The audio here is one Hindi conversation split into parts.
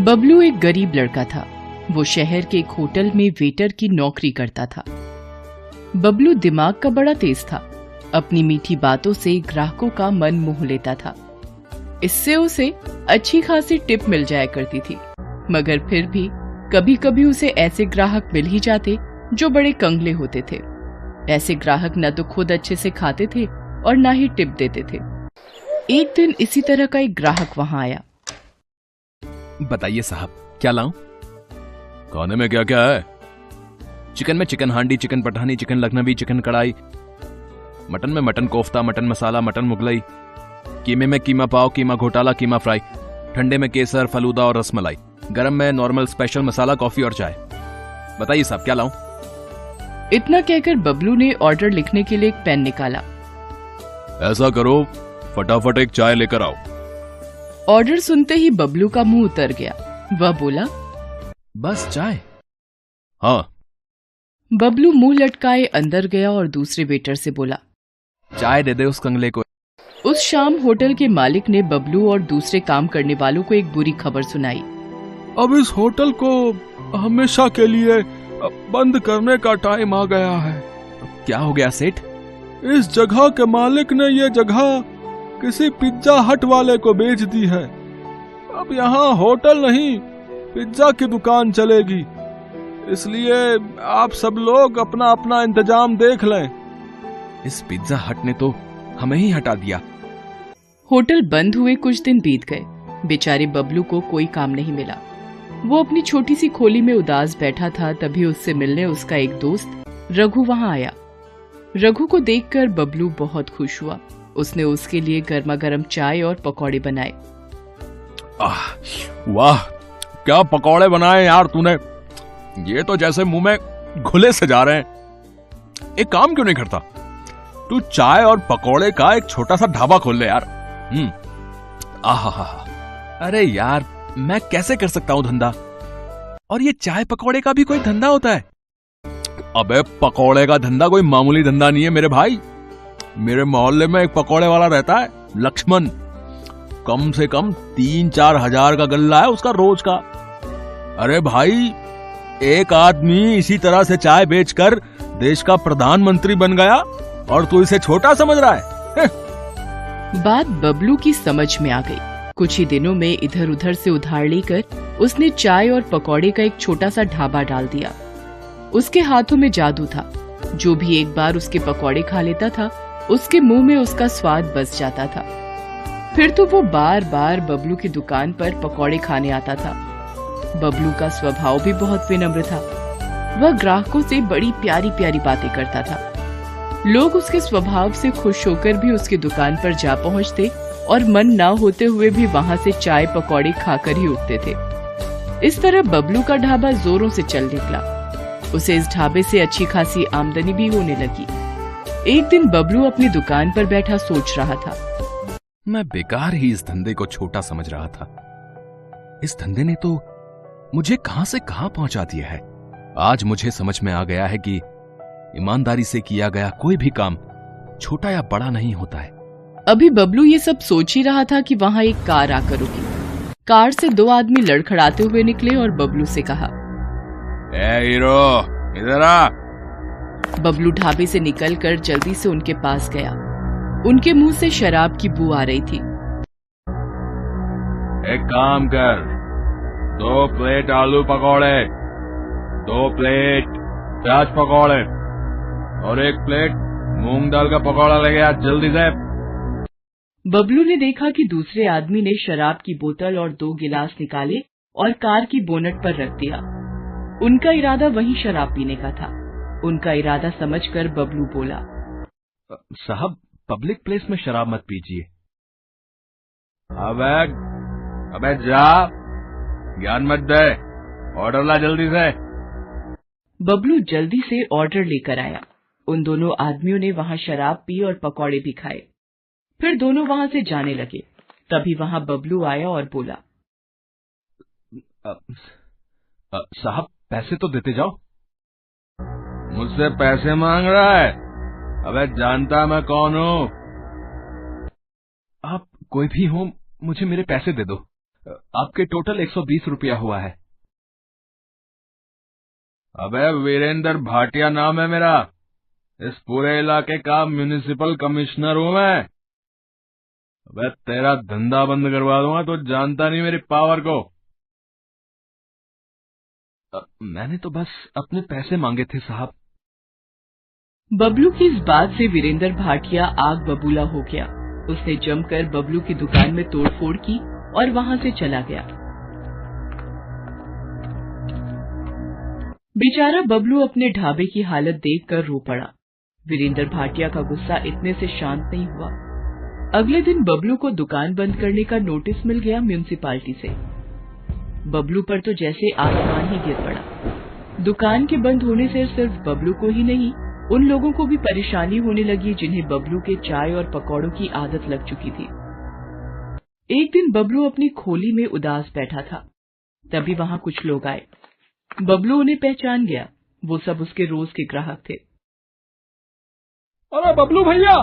बबलू एक गरीब लड़का था। वो शहर के एक होटल में वेटर की नौकरी करता था। बबलू दिमाग का बड़ा तेज था। अपनी मीठी बातों से ग्राहकों का मन मोह लेता था। इससे उसे अच्छी खासी टिप मिल जाया करती थी। मगर फिर भी कभी कभी उसे ऐसे ग्राहक मिल ही जाते जो बड़े कंगले होते थे। ऐसे ग्राहक न तो खुद अच्छे से खाते थे और न ही टिप देते थे। एक दिन इसी तरह का एक ग्राहक वहां आया। बताइए साहब, क्या लाऊं? खाने में क्या क्या है? चिकन में chicken handi, chicken Pathani, chicken Lucknowi, chicken kadai. Mutton में mutton kofta, mutton masala, mutton Mughlai. कीमे में कीमा पाव, कीमा घोटाला, कीमा फ्राई। ठंडे में केसर, फलूदा और रसमलाई। गरम में नॉर्मल, स्पेशल, मसाला, कॉफी और चाय। बताइए साहब, क्या लाऊं? इतना कहकर बबलू ने ऑर्डर लिखने के लिए एक पेन निकाला। ऐसा करो, फटाफट एक चाय लेकर आओ। ऑर्डर सुनते ही बबलू का मुंह उतर गया। वह बोला, बस चाय? हाँ। बबलू मुंह लटकाए अंदर गया और दूसरे वेटर से बोला, चाय दे दे उस कंगले को। उस शाम होटल के मालिक ने बबलू और दूसरे काम करने वालों को एक बुरी खबर सुनाई। अब इस होटल को हमेशा के लिए बंद करने का टाइम आ गया है। क्या हो गया सेठ? इस जगह के मालिक ने ये जगह किसी पिज्जा हट वाले को बेच दी है। अब यहाँ होटल नहीं, पिज्जा की दुकान चलेगी। इसलिए आप सब लोग अपना अपना इंतजाम देख लें। इस पिज्जा हट ने तो हमें ही हटा दिया। होटल बंद हुए कुछ दिन बीत गए। बेचारे बबलू को कोई काम नहीं मिला। वो अपनी छोटी सी खोली में उदास बैठा था। तभी उससे मिलने उसका एक दोस्त रघु वहां आया। रघु को देखकर बबलू बहुत खुश हुआ। उसने उसके लिए गर्मा गर्म चाय और पकौड़े बनाए। वाह, क्या पकौड़े बनाए यार तूने। ये तो जैसे मुंह में घुले से जा रहे हैं। एक काम क्यों नहीं करता, तू चाय और पकौड़े का एक छोटा सा ढाबा खोल ले यार। आहा, अरे यार, मैं कैसे कर सकता हूँ धंधा? और ये चाय पकौड़े का भी कोई धंधा होता है? अबे पकौड़े का धंधा कोई मामूली धंधा नहीं है मेरे भाई। मेरे मोहल्ले में एक पकौड़े वाला रहता है, लक्ष्मण। कम से कम 3-4 हजार का गल्ला है उसका रोज का। अरे भाई, एक आदमी इसी तरह से चाय बेचकर देश का प्रधानमंत्री बन गया और तू इसे छोटा समझ रहा है? बात बबलू की समझ में आ गई। कुछ ही दिनों में इधर उधर से उधार लेकर उसने चाय और पकौड़े का एक छोटा सा ढाबा डाल दिया। उसके हाथों में जादू था। जो भी एक बार उसके पकौड़े खा लेता था, उसके मुंह में उसका स्वाद बस जाता था। फिर तो वो बार बार बबलू की दुकान पर पकौड़े खाने आता था। बबलू का स्वभाव भी बहुत विनम्र था। वह ग्राहकों से बड़ी प्यारी प्यारी बातें करता था। लोग उसके स्वभाव से खुश होकर भी उसकी दुकान पर जा पहुंचते और मन ना होते हुए भी वहां से चाय पकौड़े खाकर ही उठते थे। इस तरह बबलू का ढाबा जोरों से चल निकला। उसे इस ढाबे से अच्छी खासी आमदनी भी होने लगी। एक दिन बबलू अपनी दुकान पर बैठा सोच रहा था, मैं बेकार ही इस धंधे को छोटा समझ रहा था। इस धंधे ने तो मुझे कहां से कहां पहुंचा दिया है। आज मुझे समझ में आ गया है कि ईमानदारी से किया गया कोई भी काम छोटा या बड़ा नहीं होता है। अभी बबलू ये सब सोच ही रहा था कि वहां एक कार आकर रुकी। कार से 2 आदमी लड़खड़ाते हुए निकले और बबलू से कहा, ए हीरो, इधर आ। बबलू ढाबे से निकलकर जल्दी से उनके पास गया। उनके मुंह से शराब की बू आ रही थी। एक काम कर, 2 प्लेट आलू पकौड़े, 2 प्लेट प्याज पकौड़े और 1 प्लेट मूंग दाल का पकौड़ा लेके आ जल्दी से। बबलू ने देखा कि दूसरे आदमी ने शराब की बोतल और 2 गिलास निकाले और कार की बोनट पर रख दिया। उनका इरादा वहीं शराब पीने का था। उनका इरादा समझकर बबलू बोला, साहब, पब्लिक प्लेस में शराब मत पीजिए। अबे जा, ज्ञान मत दे, ऑर्डर ला जल्दी से। बबलू जल्दी से ऑर्डर लेकर आया। उन दोनों आदमियों ने वहां शराब पी और पकौड़े भी खाए। फिर दोनों वहां से जाने लगे। तभी वहां बबलू आया और बोला, साहब, पैसे तो देते जाओ। मुझसे पैसे मांग रहा है? अबे जानता मैं कौन हूँ? आप कोई भी हो, मुझे मेरे पैसे दे दो। आपके टोटल 120 रुपया हुआ है। अबे वीरेंद्र भाटिया नाम है मेरा। इस पूरे इलाके का म्युनिसिपल कमिश्नर हूं मैं। अबे तेरा धंधा बंद करवा दूंगा, तो जानता नहीं मेरी पावर को। मैंने तो बस अपने पैसे मांगे थे साहब। बबलू की इस बात से वीरेंद्र भाटिया आग बबूला हो गया। उसने जमकर बबलू की दुकान में तोड़फोड़ की और वहां से चला गया। बेचारा बबलू अपने ढाबे की हालत देखकर रो पड़ा। वीरेंद्र भाटिया का गुस्सा इतने से शांत नहीं हुआ। अगले दिन बबलू को दुकान बंद करने का नोटिस मिल गया म्युनिसिपालिटी से। बबलू पर तो जैसे आसमान ही गिर पड़ा। दुकान के बंद होने से सिर्फ बबलू को ही नहीं, उन लोगों को भी परेशानी होने लगी जिन्हें बबलू के चाय और पकौड़ों की आदत लग चुकी थी। एक दिन बबलू अपनी खोली में उदास बैठा था। तभी वहां कुछ लोग आए। बबलू उन्हें पहचान गया। वो सब उसके रोज के ग्राहक थे। अरे बबलू भैया,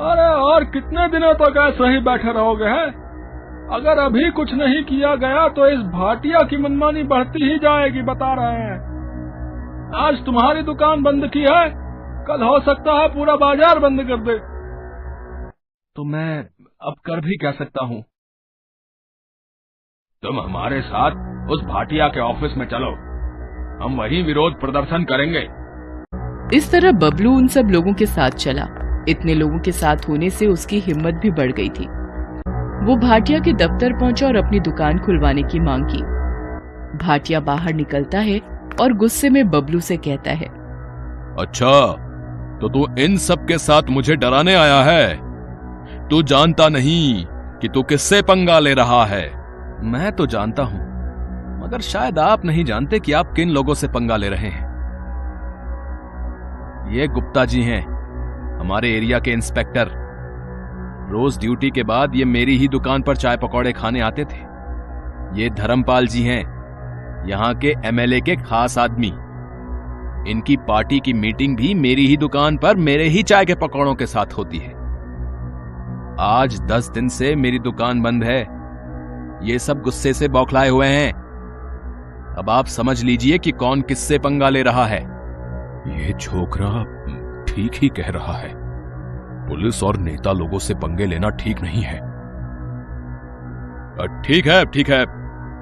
अरे और कितने दिनों तक ऐसे ही बैठे रहोगे हैं? अगर अभी कुछ नहीं किया गया तो इस भाटिया की मनमानी बढ़ती ही जाएगी, बता रहे हैं। आज तुम्हारी दुकान बंद की है, कल हो सकता है पूरा बाजार बंद कर दे। तो मैं अब कर भी क्या सकता हूँ? तुम हमारे साथ उस भाटिया के ऑफिस में चलो, हम वहीं विरोध प्रदर्शन करेंगे। इस तरह बबलू उन सब लोगों के साथ चला। इतने लोगों के साथ होने से उसकी हिम्मत भी बढ़ गई थी। वो भाटिया के दफ्तर पहुंचा और अपनी दुकान खुलवाने की मांग की। भाटिया बाहर निकलता है और गुस्से में बबलू से कहता है, अच्छा, तो तू इन सब के साथ मुझे डराने आया है? तू जानता नहीं कि तू किससे पंगा ले रहा है? मैं तो जानता हूं, मगर शायद आप नहीं जानते कि आप किन लोगों से पंगा ले रहे हैं। ये गुप्ता जी हैं, हमारे एरिया के इंस्पेक्टर। रोज ड्यूटी के बाद ये मेरी ही दुकान पर चाय पकौड़े खाने आते थे। ये धर्मपाल जी हैं, यहां के एमएलए के खास आदमी। इनकी पार्टी की मीटिंग भी मेरी ही दुकान पर मेरे ही चाय के पकौड़ों के साथ होती है। आज 10 दिन से मेरी दुकान बंद है। ये सब गुस्से से बौखलाए हुए हैं। अब आप समझ लीजिए कि कौन किससे पंगा ले रहा है। ये छोकरा ठीक ही कह रहा है। पुलिस और नेता लोगों से पंगे लेना ठीक नहीं है। ठीक है,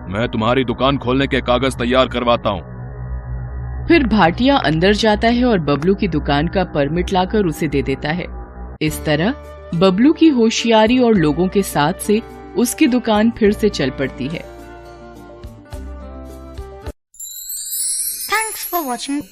मैं तुम्हारी दुकान खोलने के कागज तैयार करवाता हूं। फिर भाटिया अंदर जाता है और बबलू की दुकान का परमिट लाकर उसे दे देता है। इस तरह बबलू की होशियारी और लोगों के साथ से उसकी दुकान फिर से चल पड़ती है। Thanks for watching.